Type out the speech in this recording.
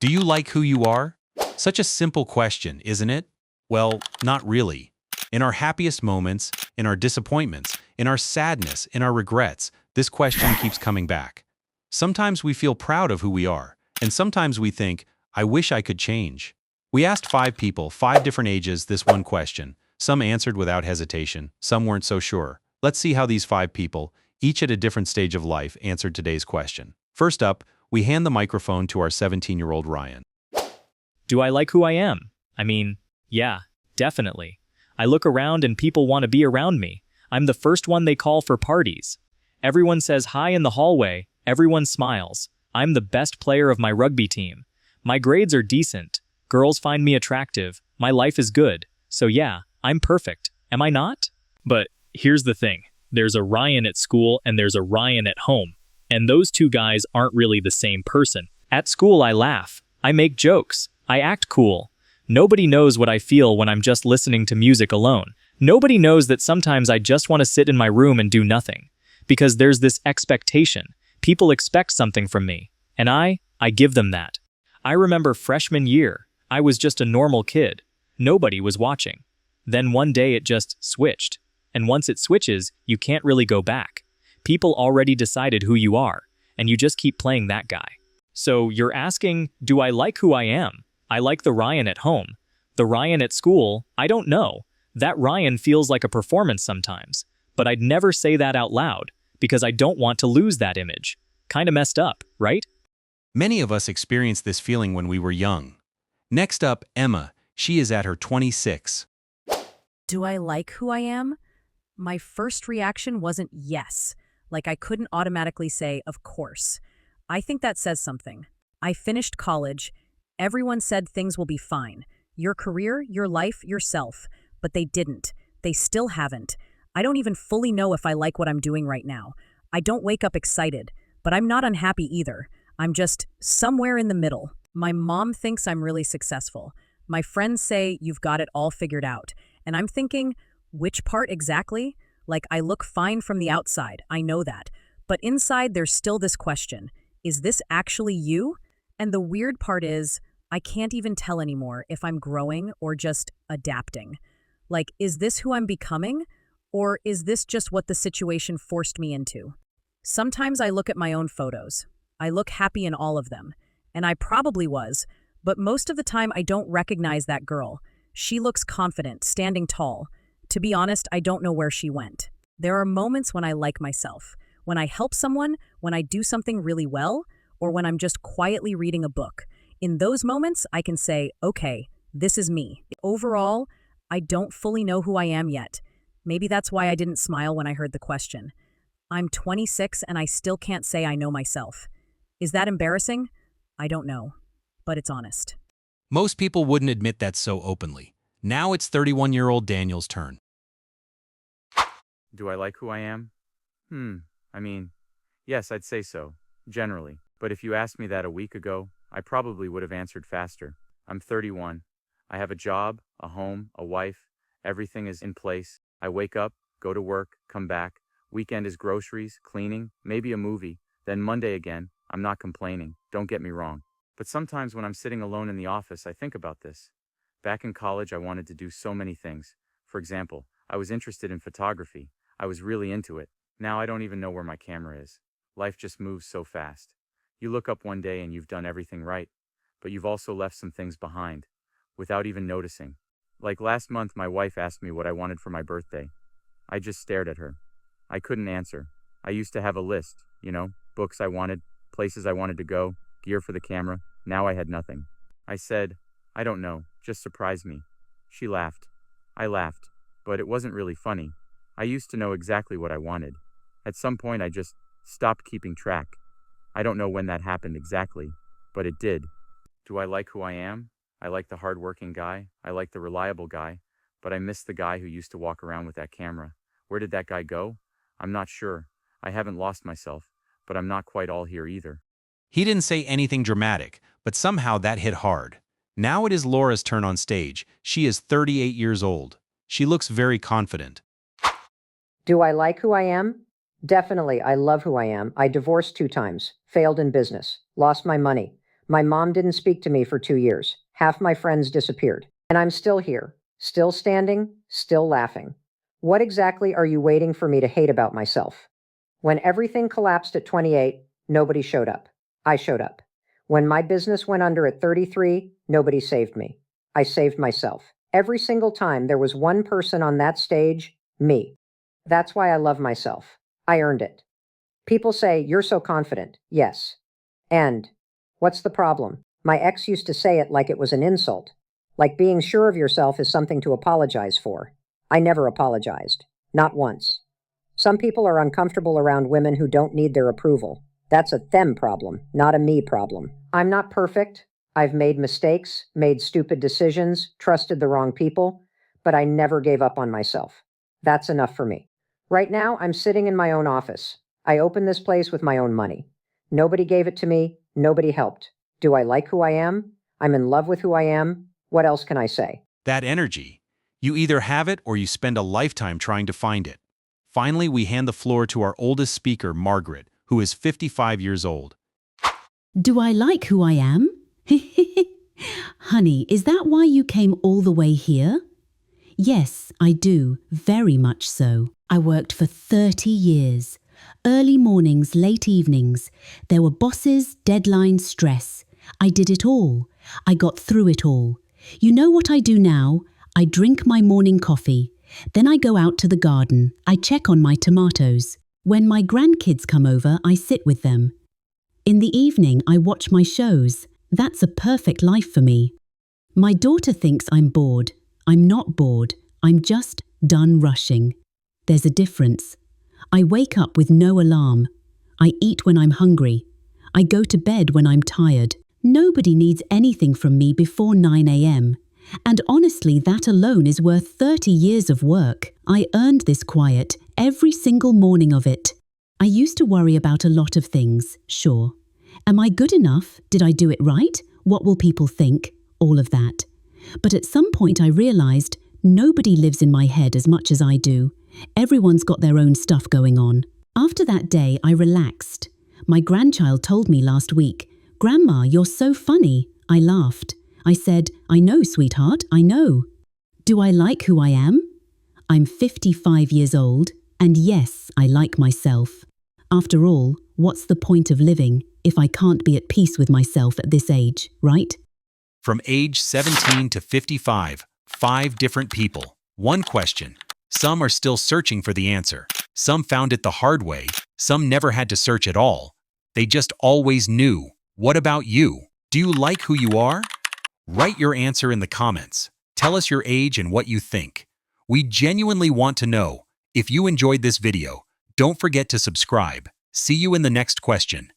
Do you like who you are? Such a simple question, isn't it? Well, not really. In our happiest moments, in our disappointments, in our sadness, in our regrets, this question keeps coming back. Sometimes we feel proud of who we are, and sometimes we think, I wish I could change. We asked 5 people, 5 different ages, this one question. Some answered without hesitation, some weren't so sure. Let's see how these 5 people, each at a different stage of life, answered today's question. First up, we hand the microphone to our 17-year-old Ryan. Do I like who I am? Yeah, definitely. I look around and people want to be around me. I'm the first one they call for parties. Everyone says hi in the hallway, everyone smiles. I'm the best player of my rugby team. My grades are decent. Girls find me attractive. My life is good. So yeah, I'm perfect. Am I not? But here's the thing. There's a Ryan at school and there's a Ryan at home. And those two guys aren't really the same person. At school I laugh. I make jokes. I act cool. Nobody knows what I feel when I'm just listening to music alone. Nobody knows that sometimes I just want to sit in my room and do nothing. Because there's this expectation. People expect something from me. And I give them that. I remember freshman year. I was just a normal kid. Nobody was watching. Then one day it just switched. And once it switches, you can't really go back. People already decided who you are, and you just keep playing that guy. So you're asking, do I like who I am? I like the Ryan at home. The Ryan at school, I don't know. That Ryan feels like a performance sometimes. But I'd never say that out loud, because I don't want to lose that image. Kinda messed up, right? Many of us experienced this feeling when we were young. Next up, Emma. She is at her 26. Do I like who I am? My first reaction wasn't yes. Like I couldn't automatically say, of course. I think that says something. I finished college. Everyone said things will be fine. Your career, your life, yourself. But they didn't. They still haven't. I don't even fully know if I like what I'm doing right now. I don't wake up excited, but I'm not unhappy either. I'm just somewhere in the middle. My mom thinks I'm really successful. My friends say you've got it all figured out. And I'm thinking, which part exactly? Like I look fine from the outside, I know that. But inside there's still this question. Is this actually you? And the weird part is, I can't even tell anymore if I'm growing or just adapting. Like, is this who I'm becoming? Or is this just what the situation forced me into? Sometimes I look at my own photos. I look happy in all of them. And I probably was. But most of the time I don't recognize that girl. She looks confident, standing tall. To be honest, I don't know where she went. There are moments when I like myself. When I help someone, when I do something really well, or when I'm just quietly reading a book. In those moments, I can say, okay, this is me. Overall, I don't fully know who I am yet. Maybe that's why I didn't smile when I heard the question. I'm 26 and I still can't say I know myself. Is that embarrassing? I don't know, but it's honest. Most people wouldn't admit that so openly. Now it's 31-year-old Daniel's turn. Do I like who I am? Yes, I'd say so, generally. But if you asked me that a week ago, I probably would have answered faster. I'm 31. I have a job, a home, a wife. Everything is in place. I wake up, go to work, come back. Weekend is groceries, cleaning, maybe a movie. Then Monday again. I'm not complaining, don't get me wrong. But sometimes when I'm sitting alone in the office, I think about this. Back in college, I wanted to do so many things. For example, I was interested in photography. I was really into it. Now I don't even know where my camera is. Life just moves so fast. You look up one day and you've done everything right, but you've also left some things behind, without even noticing. Like last month, my wife asked me what I wanted for my birthday. I just stared at her. I couldn't answer. I used to have a list, books I wanted, places I wanted to go, gear for the camera. Now I had nothing. I said, I don't know, just surprise me. She laughed. I laughed, but it wasn't really funny. I used to know exactly what I wanted. At some point I just stopped keeping track. I don't know when that happened exactly, but it did. Do I like who I am? I like the hardworking guy. I like the reliable guy, but I miss the guy who used to walk around with that camera. Where did that guy go? I'm not sure. I haven't lost myself, but I'm not quite all here either. He didn't say anything dramatic, but somehow that hit hard. Now it is Laura's turn on stage. She is 38 years old. She looks very confident. Do I like who I am? Definitely, I love who I am. I divorced 2 times, failed in business, lost my money. My mom didn't speak to me for 2 years. Half my friends disappeared. And I'm still here, still standing, still laughing. What exactly are you waiting for me to hate about myself? When everything collapsed at 28, nobody showed up. I showed up. When my business went under at 33, nobody saved me. I saved myself. Every single time there was one person on that stage, me. That's why I love myself. I earned it. People say, you're so confident. Yes. And what's the problem? My ex used to say it like it was an insult. Like being sure of yourself is something to apologize for. I never apologized. Not once. Some people are uncomfortable around women who don't need their approval. That's a them problem, not a me problem. I'm not perfect. I've made mistakes, made stupid decisions, trusted the wrong people, but I never gave up on myself. That's enough for me. Right now, I'm sitting in my own office. I opened this place with my own money. Nobody gave it to me. Nobody helped. Do I like who I am? I'm in love with who I am. What else can I say? That energy. You either have it or you spend a lifetime trying to find it. Finally, we hand the floor to our oldest speaker, Margaret, who is 55 years old. Do I like who I am? Honey, is that why you came all the way here? Yes, I do, very much so. I worked for 30 years. Early mornings, late evenings. There were bosses, deadlines, stress. I did it all. I got through it all. You know what I do now? I drink my morning coffee. Then I go out to the garden. I check on my tomatoes. When my grandkids come over, I sit with them. In the evening, I watch my shows. That's a perfect life for me. My daughter thinks I'm bored. I'm not bored. I'm just done rushing. There's a difference. I wake up with no alarm. I eat when I'm hungry. I go to bed when I'm tired. Nobody needs anything from me before 9 a.m. And honestly, that alone is worth 30 years of work. I earned this quiet every single morning of it. I used to worry about a lot of things, sure. Am I good enough? Did I do it right? What will people think? All of that. But at some point I realized nobody lives in my head as much as I do. Everyone's got their own stuff going on. After that day, I relaxed. My grandchild told me last week, "Grandma, you're so funny." I laughed. I said, "I know, sweetheart, I know." Do I like who I am? I'm 55 years old, and yes, I like myself. After all, what's the point of living if I can't be at peace with myself at this age, right? From age 17 to 55, 5 different people. One question. Some are still searching for the answer. Some found it the hard way. Some never had to search at all. They just always knew. What about you? Do you like who you are? Write your answer in the comments. Tell us your age and what you think. We genuinely want to know. If you enjoyed this video, don't forget to subscribe. See you in the next question.